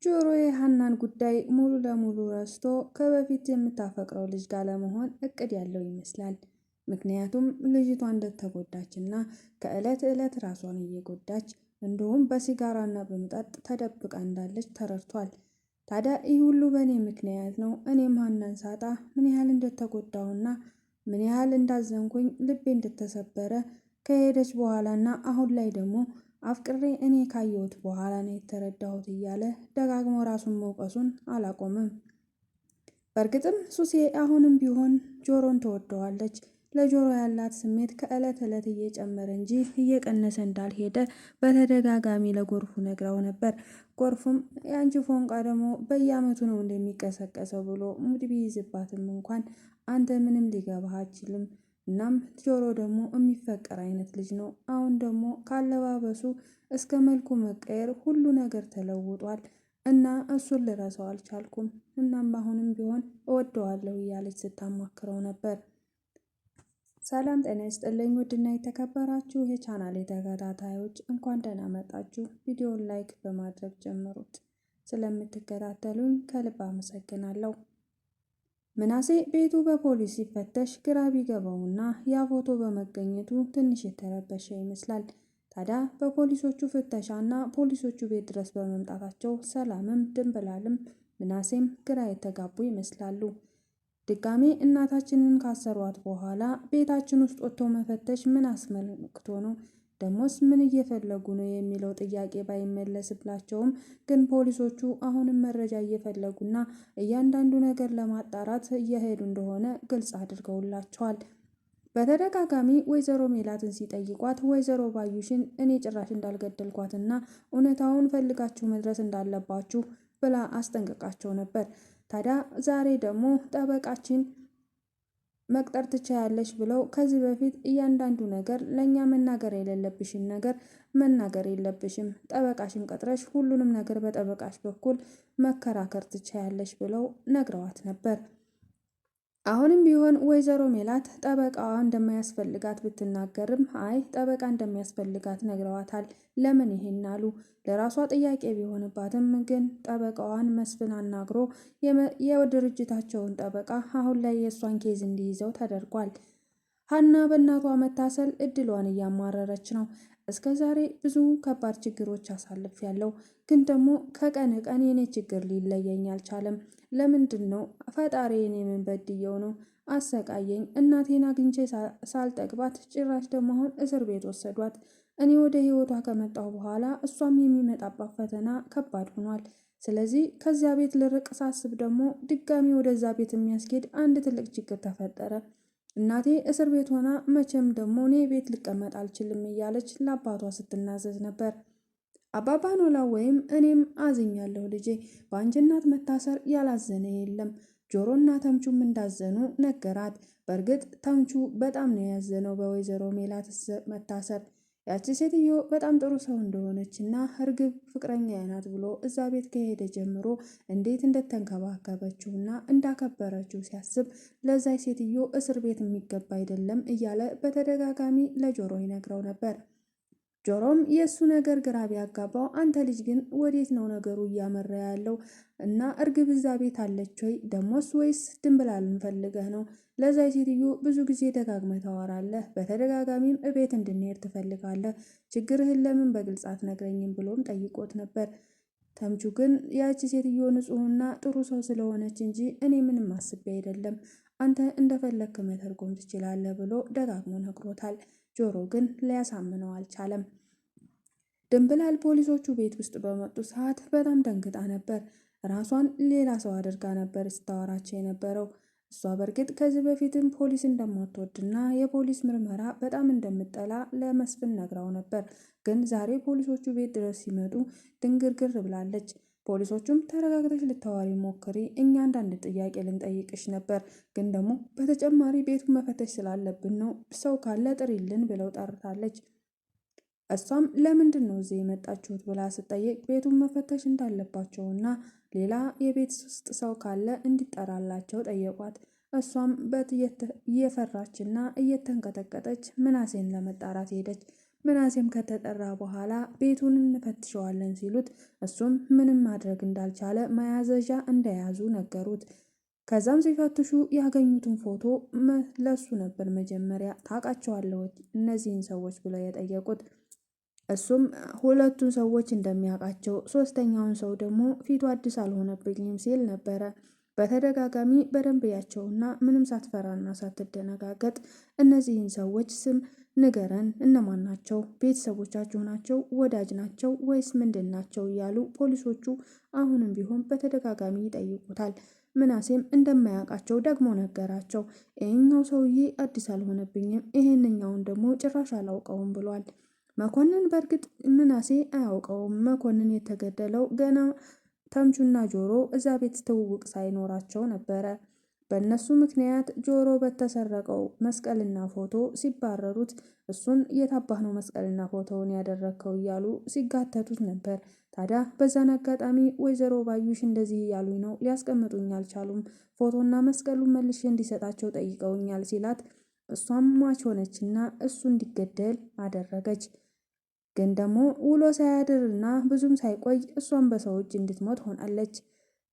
ጆሮ የሃናን ጉዳይ ሙሉ ለሙሉ ረስቶ ከበፊት የምታፈቅረው ልጅ ጋር ለመሆን እቅድ ያለው ይመስላል። ምክንያቱም ልጅቷ እንደተጎዳች እና ከዕለት ዕለት ራሷን እየጎዳች እንዲሁም በሲጋራና በመጠጥ ተደብቃ እንዳለች ተረድቷል። ታዲያ ይህ ሁሉ በእኔ ምክንያት ነው። እኔም ሃናን ሳጣ ምን ያህል እንደተጎዳውና ምን ያህል እንዳዘንኩኝ ልቤ እንደተሰበረ ከሄደች በኋላና አሁን ላይ ደግሞ አፍቅሬ እኔ ካየሁት በኋላ ነው የተረዳሁት እያለ ደጋግሞ ራሱን መውቀሱን አላቆመም። በእርግጥም ሱሴ አሁንም ቢሆን ጆሮን ትወደዋለች። ለጆሮ ያላት ስሜት ከዕለት ዕለት እየጨመረ እንጂ እየቀነሰ እንዳልሄደ በተደጋጋሚ ለጎርፉ ነግራው ነበር። ጎርፉም የአንቺ ፎንቃ ደግሞ በየዓመቱ ነው እንደሚቀሰቀሰው ብሎ ሙድ ቢይዝባትም እንኳን አንተ ምንም ሊገባህ አይችልም። እናም ጆሮ ደግሞ የሚፈቀር አይነት ልጅ ነው። አሁን ደግሞ ካለባበሱ እስከ መልኩ መቀየር ሁሉ ነገር ተለውጧል እና እሱን ልረሳው አልቻልኩም። እናም አሁንም ቢሆን እወደዋለሁ እያለች ስታማክረው ነበር። ሰላም ጤና ይስጥልኝ ውድና የተከበራችሁ የቻናሌ ተከታታዮች እንኳን ደህና መጣችሁ። ቪዲዮውን ላይክ በማድረግ ጀምሩት። ስለምትከታተሉኝ ከልብ አመሰግናለሁ። ምናሴ ቤቱ በፖሊስ ሲፈተሽ ግራ ቢገባውና ያ ፎቶ በመገኘቱ ትንሽ የተረበሸ ይመስላል። ታዲያ በፖሊሶቹ ፍተሻና ፖሊሶቹ ቤት ድረስ በመምጣታቸው ሰላምም ድንብላልም ምናሴም ግራ የተጋቡ ይመስላሉ። ድጋሜ እናታችንን ካሰሯት በኋላ ቤታችን ውስጥ ወጥቶ መፈተሽ ምን አስመልክቶ ነው? ደሞስ ምን እየፈለጉ ነው የሚለው ጥያቄ ባይመለስላቸውም ግን ፖሊሶቹ አሁንም መረጃ እየፈለጉና እያንዳንዱ ነገር ለማጣራት እየሄዱ እንደሆነ ግልጽ አድርገውላቸዋል። በተደጋጋሚ ወይዘሮ ሜላትን ሲጠይቋት ወይዘሮ ባዩሽን እኔ ጭራሽ እንዳልገደልኳትና እውነታውን ፈልጋችሁ መድረስ እንዳለባችሁ ብላ አስጠንቅቃቸው ነበር። ታዲያ ዛሬ ደግሞ ጠበቃችን መቅጠር ትችያለሽ ብለው ከዚህ በፊት እያንዳንዱ ነገር ለእኛ መናገር የሌለብሽን ነገር መናገር የለብሽም፣ ጠበቃሽን ቀጥረሽ ሁሉንም ነገር በጠበቃሽ በኩል መከራከር ትችያለሽ ብለው ነግረዋት ነበር። አሁንም ቢሆን ወይዘሮ ሜላት ጠበቃዋ እንደማያስፈልጋት ብትናገርም አይ ጠበቃ እንደሚያስፈልጋት ነግረዋታል። ለምን ይሄን አሉ? ለራሷ ጥያቄ ቢሆንባትም ግን ጠበቃዋን መስፍን አናግሮ የድርጅታቸውን ጠበቃ አሁን ላይ የእሷን ኬዝ እንዲይዘው ተደርጓል። ሀና በእናቷ መታሰል እድሏን እያማረረች ነው። እስከ ዛሬ ብዙ ከባድ ችግሮች አሳልፌያለሁ፣ ግን ደግሞ ከቀን ቀን የኔ ችግር ሊለየኝ አልቻለም። ለምንድን ነው ፈጣሪ የኔ ምን በድየው ነው አሰቃየኝ? እናቴን አግኝቼ ሳልጠግባት ጭራሽ ደግሞ አሁን እስር ቤት ወሰዷት። እኔ ወደ ህይወቷ ከመጣሁ በኋላ እሷም የሚመጣባት ፈተና ከባድ ሆኗል። ስለዚህ ከዚያ ቤት ልርቅ ሳስብ ደግሞ ድጋሚ ወደዛ ቤት የሚያስኬድ አንድ ትልቅ ችግር ተፈጠረ። እናቴ እስር ቤት ሆና መቼም ደግሞ እኔ ቤት ልቀመጥ አልችልም እያለች ለአባቷ ስትናዘዝ ነበር። አባባ ኖላዊ ወይም እኔም አዝኛለሁ ልጄ፣ በአንቺ እናት መታሰር ያላዘነ የለም። ጆሮና ተምቹም እንዳዘኑ ነገራት። በእርግጥ ተምቹ በጣም ነው ያዘነው በወይዘሮ ሜላት መታሰር። ያቺ ሴትዮ በጣም ጥሩ ሰው እንደሆነች እና እርግብ ፍቅረኛ ናት ብሎ እዛ ቤት ከሄደ ጀምሮ እንዴት እንደተንከባከበችው እና እንዳከበረችው ሲያስብ ለዛይ ሴትዮ እስር ቤት የሚገባ አይደለም እያለ በተደጋጋሚ ለጆሮ ይነግረው ነበር። ጆሮም የእሱ ነገር ግራ ቢያጋባው አንተ ልጅ ግን ወዴት ነው ነገሩ እያመራ ያለው? እና እርግብ እዛ ቤት አለች ወይ ደሞስ? ወይስ ድንብላልን ፈልገህ ነው? ለዛ ሴትዮ ብዙ ጊዜ ደጋግመህ ታወራለህ፣ በተደጋጋሚም እቤት እንድንሄድ ትፈልጋለህ። ችግርህን ለምን በግልጽ አትነግረኝም ብሎም ጠይቆት ነበር። ተምቹ ግን ያቺ ሴትዮ ንጹሕና ጥሩ ሰው ስለሆነች እንጂ እኔ ምንም አስቤ አይደለም፣ አንተ እንደፈለግክ መተርጎም ትችላለህ ብሎ ደጋግሞ ነግሮታል። ጆሮ ግን ሊያሳምነው አልቻለም። ድንብላል ፖሊሶቹ ቤት ውስጥ በመጡ ሰዓት በጣም ደንግጣ ነበር። ራሷን ሌላ ሰው አድርጋ ነበር ስታወራቸው የነበረው። እሷ በእርግጥ ከዚህ በፊትም ፖሊስ እንደማትወድና የፖሊስ ምርመራ በጣም እንደምጠላ ለመስፍን ነግራው ነበር። ግን ዛሬ ፖሊሶቹ ቤት ድረስ ሲመጡ ድንግርግር ብላለች። ፖሊሶቹም ተረጋግተሽ ልታዋሪ ሞክሪ፣ እኛ አንዳንድ ጥያቄ ልንጠይቅሽ ነበር፣ ግን ደግሞ በተጨማሪ ቤቱን መፈተሽ ስላለብን ነው፣ ሰው ካለ ጥሪልን ብለው ጠርታለች። እሷም ለምንድን ነው እዚህ የመጣችሁት ብላ ስጠይቅ ቤቱን መፈተሽ እንዳለባቸውና ሌላ የቤት ውስጥ ሰው ካለ እንዲጠራላቸው ጠየቋት። እሷም እየፈራችና እየተንቀጠቀጠች ምናሴን ለመጣራት ሄደች። ምናሴም ከተጠራ በኋላ ቤቱን እንፈትሸዋለን ሲሉት እሱም ምንም ማድረግ እንዳልቻለ መያዘዣ እንደያዙ ነገሩት። ከዛም ሲፈትሹ ያገኙትን ፎቶ ለሱ ነበር መጀመሪያ ታውቃቸዋለሁ እነዚህን ሰዎች ብለው የጠየቁት። እሱም ሁለቱን ሰዎች እንደሚያውቃቸው ሶስተኛውን ሰው ደግሞ ፊቱ አዲስ አልሆነብኝም ሲል ነበረ። በተደጋጋሚ በደንብ ያቸውና ምንም ሳትፈራና ሳትደነጋገጥ እነዚህን ሰዎች ስም ንገረን፣ እነማን ናቸው? ቤተሰቦቻችሁ ናቸው? ወዳጅ ናቸው ወይስ ምንድን ናቸው? እያሉ ፖሊሶቹ አሁንም ቢሆን በተደጋጋሚ ይጠይቁታል። ምናሴም እንደማያውቃቸው ደግሞ ነገራቸው። ይህኛው ሰውዬ አዲስ አልሆነብኝም፣ ይሄንኛውን ደግሞ ጭራሽ አላውቀውም ብሏል። መኮንን በእርግጥ ምናሴ አያውቀውም። መኮንን የተገደለው ገና ተምቹና ጆሮ እዛ ቤት ትውውቅ ሳይኖራቸው ነበረ። በእነሱ ምክንያት ጆሮ በተሰረቀው መስቀልና ፎቶ ሲባረሩት እሱን የታባህ ነው መስቀልና ፎቶውን ያደረግከው እያሉ ሲጋተቱት ነበር። ታዲያ በዛን አጋጣሚ ወይዘሮ ባዩሽ እንደዚህ እያሉኝ ነው፣ ሊያስቀምጡኝ አልቻሉም፣ ፎቶና መስቀሉን መልሼ እንዲሰጣቸው ጠይቀውኛል ሲላት እሷም ሟች ሆነችና እሱ እንዲገደል አደረገች። ግን ደግሞ ውሎ ሳያድርና ብዙም ሳይቆይ እሷም በሰው እጅ እንድትሞት ሆናለች።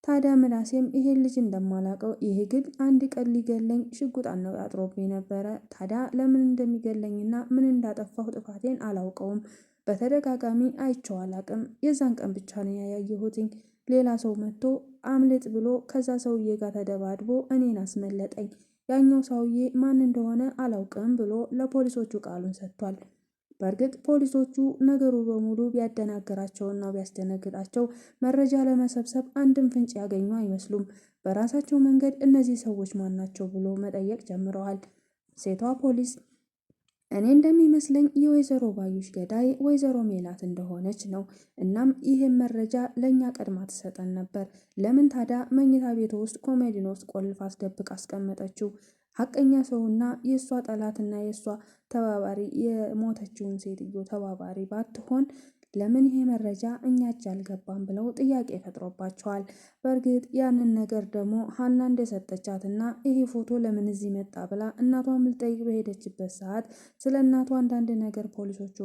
ታዲያ ምናሴም ይሄን ልጅ እንደማላቀው ይሄ ግን አንድ ቀን ሊገለኝ ሽጉጥ አነጣጥሮብኝ ነበረ። ታዲያ ለምን እንደሚገለኝና ምን እንዳጠፋሁ ጥፋቴን አላውቀውም። በተደጋጋሚ አይቼው አላቅም። የዛን ቀን ብቻ ነው ያየሁትኝ። ሌላ ሰው መጥቶ አምልጥ ብሎ ከዛ ሰውዬ ጋር ተደባድቦ እኔን አስመለጠኝ። ያኛው ሰውዬ ማን እንደሆነ አላውቅም ብሎ ለፖሊሶቹ ቃሉን ሰጥቷል። በእርግጥ ፖሊሶቹ ነገሩ በሙሉ ቢያደናግራቸውና ቢያስደነግጣቸው መረጃ ለመሰብሰብ አንድም ፍንጭ ያገኙ አይመስሉም። በራሳቸው መንገድ እነዚህ ሰዎች ማን ናቸው ብሎ መጠየቅ ጀምረዋል። ሴቷ ፖሊስ እኔ እንደሚመስለኝ የወይዘሮ ባዩሽ ገዳይ ወይዘሮ ሜላት እንደሆነች ነው። እናም ይህን መረጃ ለእኛ ቀድማ ትሰጠን ነበር። ለምን ታዲያ መኝታ ቤት ውስጥ ኮሜዲኖ ውስጥ ቆልፍ አስደብቅ አስቀመጠችው? ሀቀኛ ሰውና የእሷ ጠላትና የእሷ ተባባሪ የሞተችውን ሴትዮ ተባባሪ ባትሆን ለምን ይሄ መረጃ እኛ እጅ አልገባም ብለው ጥያቄ ፈጥሮባቸዋል። በእርግጥ ያንን ነገር ደግሞ ሀና እንደሰጠቻትና ይሄ ፎቶ ለምን እዚህ መጣ ብላ እናቷን ልጠይቅ በሄደችበት ሰዓት ስለ እናቷ አንዳንድ ነገር ፖሊሶቹ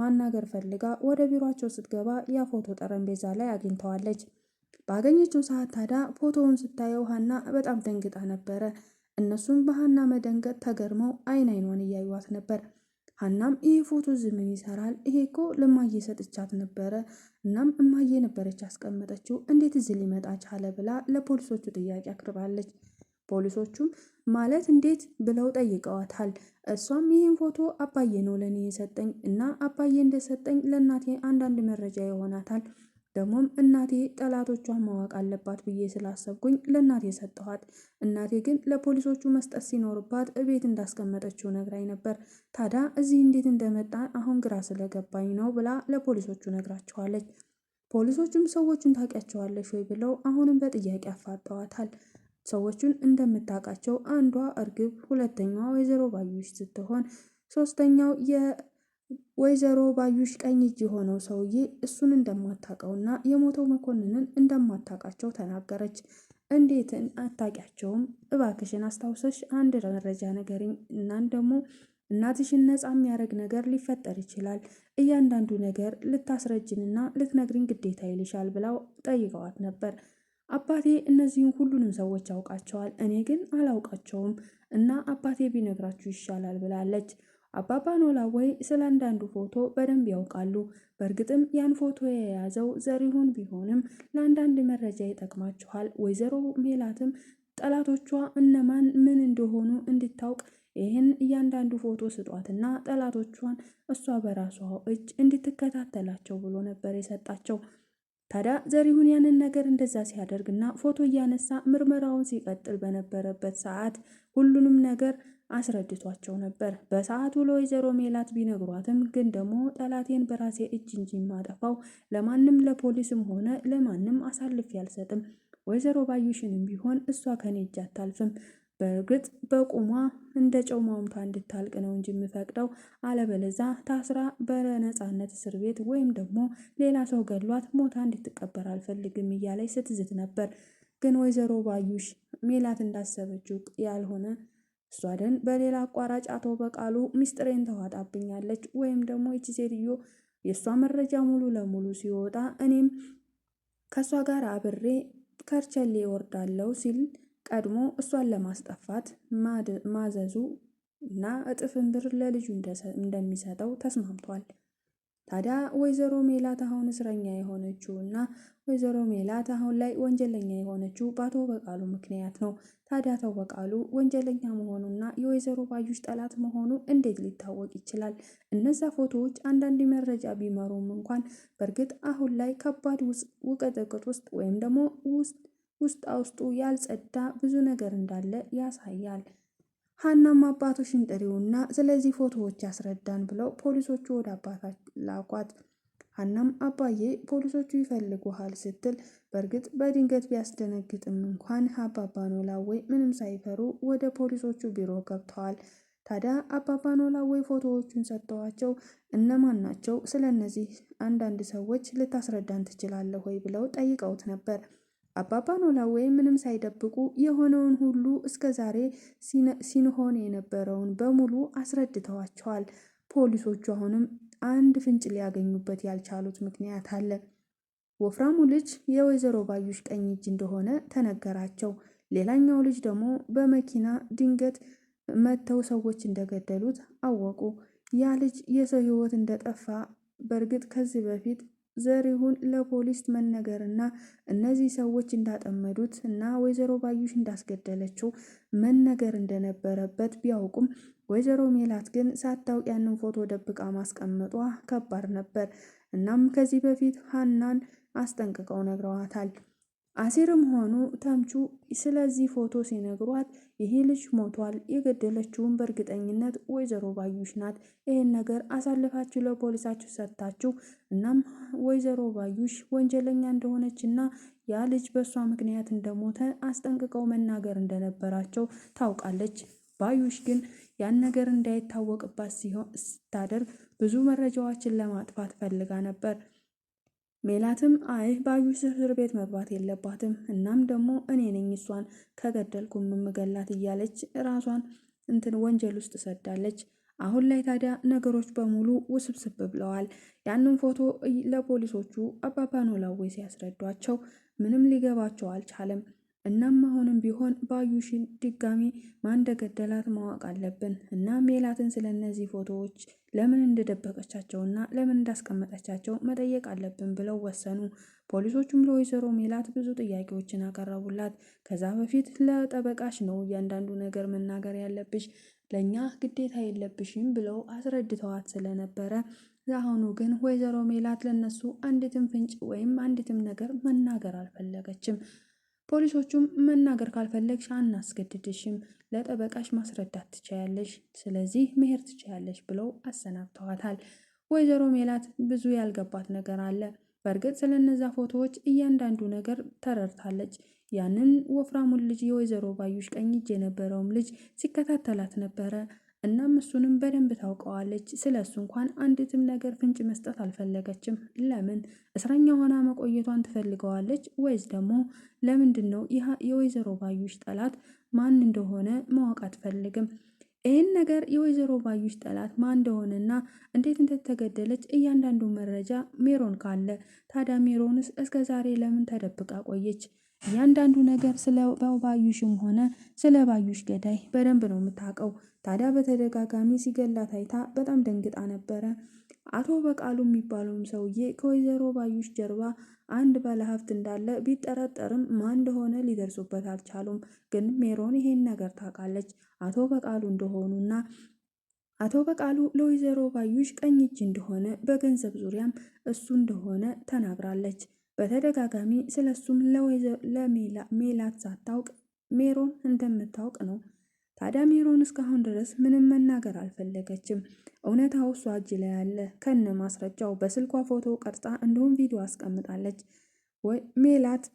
ማናገር ፈልጋ ወደ ቢሯቸው ስትገባ ያ ፎቶ ጠረጴዛ ላይ አግኝተዋለች። ባገኘችው ሰዓት ታዲያ ፎቶውን ስታየው ሀና በጣም ደንግጣ ነበረ። እነሱም በሀና መደንገጥ ተገርመው አይን አይኗን እያዩዋት ነበር። ሀናም ይህ ፎቶ እዚህ ምን ይሰራል? ይሄ እኮ ለማየ ሰጥቻት ነበረ። እናም እማዬ ነበረች ያስቀመጠችው፣ እንዴት እዚህ ሊመጣ ቻለ ብላ ለፖሊሶቹ ጥያቄ አቅርባለች። ፖሊሶቹም ማለት እንዴት ብለው ጠይቀዋታል። እሷም ይህን ፎቶ አባዬ ነው ለእኔ የሰጠኝ እና አባዬ እንደሰጠኝ ለእናቴ አንዳንድ መረጃ ይሆናታል። ደግሞም እናቴ ጠላቶቿን ማወቅ አለባት ብዬ ስላሰብኩኝ ለእናቴ ሰጠኋት። እናቴ ግን ለፖሊሶቹ መስጠት ሲኖርባት እቤት እንዳስቀመጠችው ነግራኝ ነበር። ታዲያ እዚህ እንዴት እንደመጣ አሁን ግራ ስለገባኝ ነው ብላ ለፖሊሶቹ ነግራቸዋለች። ፖሊሶቹም ሰዎቹን ታውቂያቸዋለሽ ወይ ብለው አሁንም በጥያቄ አፋጠዋታል። ሰዎቹን እንደምታውቃቸው አንዷ እርግብ፣ ሁለተኛዋ ወይዘሮ ባዩሽ ስትሆን ሶስተኛው የወይዘሮ ባዩሽ ቀኝ እጅ የሆነው ሰውዬ እሱን እንደማታውቀውና የሞተው መኮንንን እንደማታውቃቸው ተናገረች። እንዴት አታውቂያቸውም? እባክሽን አስታውሰሽ አንድ መረጃ ነገርኝ። እናን ደግሞ እናትሽን ነፃ የሚያደርግ ነገር ሊፈጠር ይችላል። እያንዳንዱ ነገር ልታስረጅንና ልትነግሪን ግዴታ ይልሻል ብለው ጠይቀዋት ነበር። አባቴ እነዚህን ሁሉንም ሰዎች ያውቃቸዋል፣ እኔ ግን አላውቃቸውም እና አባቴ ቢነግራችሁ ይሻላል ብላለች። አባባ ኖላዊ ስለ አንዳንዱ ፎቶ በደንብ ያውቃሉ። በእርግጥም ያን ፎቶ የያዘው ዘሪሁን ቢሆንም ለአንዳንድ መረጃ ይጠቅማችኋል። ወይዘሮ ሜላትም ጠላቶቿ እነማን ምን እንደሆኑ እንድታውቅ ይህን እያንዳንዱ ፎቶ ስጧትና ጠላቶቿን እሷ በራሷ እጅ እንድትከታተላቸው ብሎ ነበር የሰጣቸው። ታዲያ ዘሪሁን ያንን ነገር እንደዛ ሲያደርግና ፎቶ እያነሳ ምርመራውን ሲቀጥል በነበረበት ሰዓት ሁሉንም ነገር አስረድቷቸው ነበር። በሰዓቱ ለወይዘሮ ሜላት ቢነግሯትም ግን ደግሞ ጠላቴን በራሴ እጅ እንጂ ማጠፋው ለማንም ለፖሊስም ሆነ ለማንም አሳልፌ አልሰጥም። ወይዘሮ ባዩሽንም ቢሆን እሷ ከኔ እጅ አታልፍም። በእርግጥ በቁሟ እንደ ጨው ማምታ እንድታልቅ ነው እንጂ የምፈቅደው፣ አለበለዛ ታስራ በነፃነት እስር ቤት ወይም ደግሞ ሌላ ሰው ገድሏት ሞታ እንድትቀበር አልፈልግም እያለች ስትዝት ነበር። ግን ወይዘሮ ባዩሽ ሜላት እንዳሰበችው ያልሆነ እሷ ደን በሌላ አቋራጭ አቶ በቃሉ ሚስጥሬን ተዋጣብኛለች ወይም ደግሞ ይቺ ሴትዮ የእሷ መረጃ ሙሉ ለሙሉ ሲወጣ እኔም ከእሷ ጋር አብሬ ከርቸሌ እወርዳለሁ ሲል ቀድሞ እሷን ለማስጠፋት ማዘዙ እና እጥፍን ብር ለልጁ እንደሚሰጠው ተስማምቷል። ታዲያ ወይዘሮ ሜላት አሁን እስረኛ የሆነችው እና ወይዘሮ ሜላት አሁን ላይ ወንጀለኛ የሆነችው በአቶ በቃሉ ምክንያት ነው። ታዲያ አቶ በቃሉ ወንጀለኛ መሆኑና የወይዘሮ ባዩሽ ጠላት መሆኑ እንዴት ሊታወቅ ይችላል? እነዛ ፎቶዎች አንዳንድ መረጃ ቢመሩም እንኳን በእርግጥ አሁን ላይ ከባድ ውቅጥቅጥ ውስጥ ወይም ደግሞ ውስጡ ያልጸዳ ብዙ ነገር እንዳለ ያሳያል። ሀናም አባቶሽን ጥሪውና ስለዚህ ፎቶዎች ያስረዳን ብለው ፖሊሶቹ ወደ አባታ ላኳት። ሀናም አባዬ ፖሊሶቹ ይፈልጉሃል ስትል በእርግጥ በድንገት ቢያስደነግጥም እንኳን አባባ ኖላዊ ምንም ሳይፈሩ ወደ ፖሊሶቹ ቢሮ ገብተዋል። ታዲያ አባባ ኖላዊ ፎቶዎቹን ሰጥተዋቸው እነማን ናቸው? ስለ እነዚህ አንዳንድ ሰዎች ልታስረዳን ትችላለህ ወይ ብለው ጠይቀውት ነበር። አባባ ኖላዊ ምንም ሳይደብቁ የሆነውን ሁሉ እስከ ዛሬ ሲንሆን የነበረውን በሙሉ አስረድተዋቸዋል። ፖሊሶቹ አሁንም አንድ ፍንጭ ሊያገኙበት ያልቻሉት ምክንያት አለ። ወፍራሙ ልጅ የወይዘሮ ባዩሽ ቀኝ እጅ እንደሆነ ተነገራቸው። ሌላኛው ልጅ ደግሞ በመኪና ድንገት መተው ሰዎች እንደገደሉት አወቁ። ያ ልጅ የሰው ሕይወት እንደጠፋ በእርግጥ ከዚህ በፊት ዘሪሁን ለፖሊስ መነገርና እነዚህ ሰዎች እንዳጠመዱት እና ወይዘሮ ባዩሽ እንዳስገደለችው መነገር እንደነበረበት ቢያውቁም ወይዘሮ ሜላት ግን ሳታውቅ ያንን ፎቶ ደብቃ ማስቀመጧ ከባድ ነበር። እናም ከዚህ በፊት ሀናን አስጠንቅቀው ነግረዋታል። አሲርም ሆኑ ተምቹ ስለዚህ ፎቶ ሲነግሯት ይሄ ልጅ ሞቷል፣ የገደለችውን በእርግጠኝነት ወይዘሮ ባዩሽ ናት፣ ይህን ነገር አሳልፋችሁ ለፖሊሳችሁ ሰጥታችሁ እናም ወይዘሮ ባዩሽ ወንጀለኛ እንደሆነችና ያ ልጅ በእሷ ምክንያት እንደሞተ አስጠንቅቀው መናገር እንደነበራቸው ታውቃለች። ባዩሽ ግን ያን ነገር እንዳይታወቅባት ስታደርግ ብዙ መረጃዎችን ለማጥፋት ፈልጋ ነበር። ሜላትም አይ ባዩሽ እስር ቤት መግባት የለባትም እናም ደግሞ እኔ ነኝ እሷን ከገደልኩ የምገላት እያለች ራሷን ወንጀል ውስጥ ሰዳለች። አሁን ላይ ታዲያ ነገሮች በሙሉ ውስብስብ ብለዋል። ያንን ፎቶ ለፖሊሶቹ አባባ ኖላዊ ሲያስረዷቸው ምንም ሊገባቸው አልቻለም። እናም አሁንም ቢሆን ባዩሽን ድጋሚ ማን እንደገደላት ማወቅ አለብን እና ሜላትን ስለነዚህ ፎቶዎች ለምን እንደደበቀቻቸውና ለምን እንዳስቀመጠቻቸው መጠየቅ አለብን ብለው ወሰኑ። ፖሊሶቹም ለወይዘሮ ሜላት ብዙ ጥያቄዎችን አቀረቡላት። ከዛ በፊት ለጠበቃሽ ነው እያንዳንዱ ነገር መናገር ያለብሽ፣ ለእኛ ግዴታ የለብሽም ብለው አስረድተዋት ስለነበረ ለአሁኑ ግን ወይዘሮ ሜላት ለነሱ አንዲትም ፍንጭ ወይም አንዲትም ነገር መናገር አልፈለገችም። ፖሊሶቹም መናገር ካልፈለግሽ አናስገድድሽም፣ ለጠበቃሽ ማስረዳት ትችያለሽ፣ ስለዚህ መሄድ ትችያለሽ ብለው አሰናብተዋታል። ወይዘሮ ሜላት ብዙ ያልገባት ነገር አለ። በእርግጥ ስለነዛ ፎቶዎች እያንዳንዱ ነገር ተረድታለች። ያንን ወፍራሙን ልጅ የወይዘሮ ባዩሽ ቀኝ እጅ የነበረውም ልጅ ሲከታተላት ነበረ። እናም እሱንም በደንብ ታውቀዋለች። ስለ እሱ እንኳን አንዲትም ነገር ፍንጭ መስጠት አልፈለገችም። ለምን? እስረኛ ሆና መቆየቷን ትፈልገዋለች ወይስ ደግሞ ለምንድን ነው የወይዘሮ ባዩሽ ጠላት ማን እንደሆነ ማወቅ አትፈልግም። ይህን ነገር የወይዘሮ ባዩሽ ጠላት ማን እንደሆነና እንዴት እንደተገደለች እያንዳንዱ መረጃ ሜሮን ካለ ታዲያ ሜሮንስ እስከ ዛሬ ለምን ተደብቃ ቆየች? እያንዳንዱ ነገር ስለ ባዩሽም ሆነ ስለ ባዩሽ ገዳይ በደንብ ነው የምታውቀው። ታዲያ በተደጋጋሚ ሲገላት አይታ በጣም ደንግጣ ነበረ። አቶ በቃሉ የሚባለውም ሰውዬ ከወይዘሮ ባዩሽ ጀርባ አንድ ባለሀብት እንዳለ ቢጠረጠርም ማን እንደሆነ ሊደርሱበት አልቻሉም። ግን ሜሮን ይሄን ነገር ታውቃለች አቶ በቃሉ እንደሆኑና አቶ በቃሉ ለወይዘሮ ባዩሽ ቀኝ እጅ እንደሆነ በገንዘብ ዙሪያም እሱ እንደሆነ ተናግራለች። በተደጋጋሚ ስለሱም ለሜላት ሳታውቅ ሜሮን እንደምታውቅ ነው። ታዲያ ሜሮን እስካሁን ድረስ ምንም መናገር አልፈለገችም። እውነታው እሷ እጅ ላይ ያለ ከነ ማስረጃው በስልኳ ፎቶ ቀርጻ እንዲሁም ቪዲዮ አስቀምጣለች። ወይ ሜላት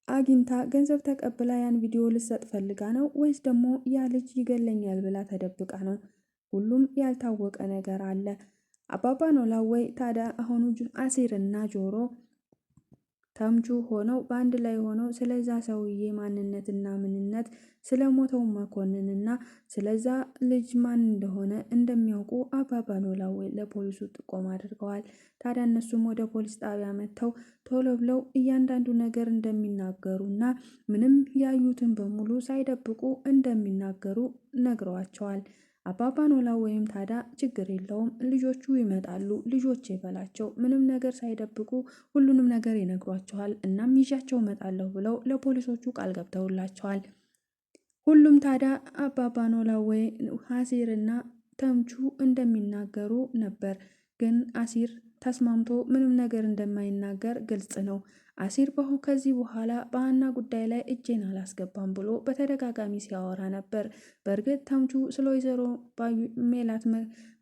አግኝታ ገንዘብ ተቀብላ ያን ቪዲዮ ልሰጥ ፈልጋ ነው ወይስ ደግሞ ያ ልጅ ይገለኛል ብላ ተደብቃ ነው? ሁሉም ያልታወቀ ነገር አለ። አባባ ኖላዊ ታዲያ አሁኑ አሲርና ጆሮ ተምቹ ሆነው በአንድ ላይ ሆነው ስለዛ ሰውዬ ማንነትና ምንነት ስለሞተው መኮንንና ስለዛ ልጅ ማን እንደሆነ እንደሚያውቁ አባባ ኖላዊ ለፖሊሱ ጥቆማ አድርገዋል። ታዲያ እነሱም ወደ ፖሊስ ጣቢያ መጥተው ቶሎ ብለው እያንዳንዱ ነገር እንደሚናገሩና ምንም ያዩትን በሙሉ ሳይደብቁ እንደሚናገሩ ነግረዋቸዋል። አባባ ኖላዊም ታዲያ ችግር የለውም ልጆቹ ይመጣሉ፣ ልጆቼ በላቸው፣ ምንም ነገር ሳይደብቁ ሁሉንም ነገር ይነግሯቸዋል፣ እናም ይዣቸው እመጣለሁ ብለው ለፖሊሶቹ ቃል ገብተውላቸዋል። ሁሉም ታዲያ አባባ ኖላዊ አሲርና ተምቹ እንደሚናገሩ ነበር። ግን አሲር ተስማምቶ ምንም ነገር እንደማይናገር ግልጽ ነው። አሲር ከዚህ በኋላ በሀና ጉዳይ ላይ እጄን አላስገባም ብሎ በተደጋጋሚ ሲያወራ ነበር። በእርግጥ ተምቹ ስለ ወይዘሮ ሜላት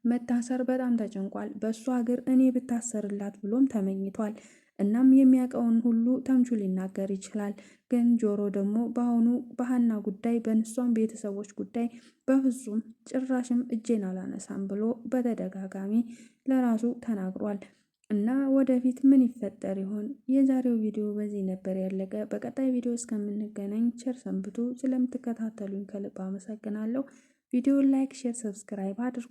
መታሰር በጣም ተጨንቋል። በእሷ እግር እኔ ብታሰርላት ብሎም ተመኝቷል። እናም የሚያውቀውን ሁሉ ተምቹ ሊናገር ይችላል። ግን ጆሮ ደግሞ በአሁኑ በሀና ጉዳይ በእሷም ቤተሰቦች ጉዳይ በፍጹም ጭራሽም እጄን አላነሳም ብሎ በተደጋጋሚ ለራሱ ተናግሯል። እና ወደፊት ምን ይፈጠር ይሆን? የዛሬው ቪዲዮ በዚህ ነበር ያለቀ። በቀጣይ ቪዲዮ እስከምንገናኝ ቸር ሰንብቱ። ስለምትከታተሉኝ ከልብ አመሰግናለሁ። ቪዲዮን ላይክ፣ ሼር፣ ሰብስክራይብ አድርጉ።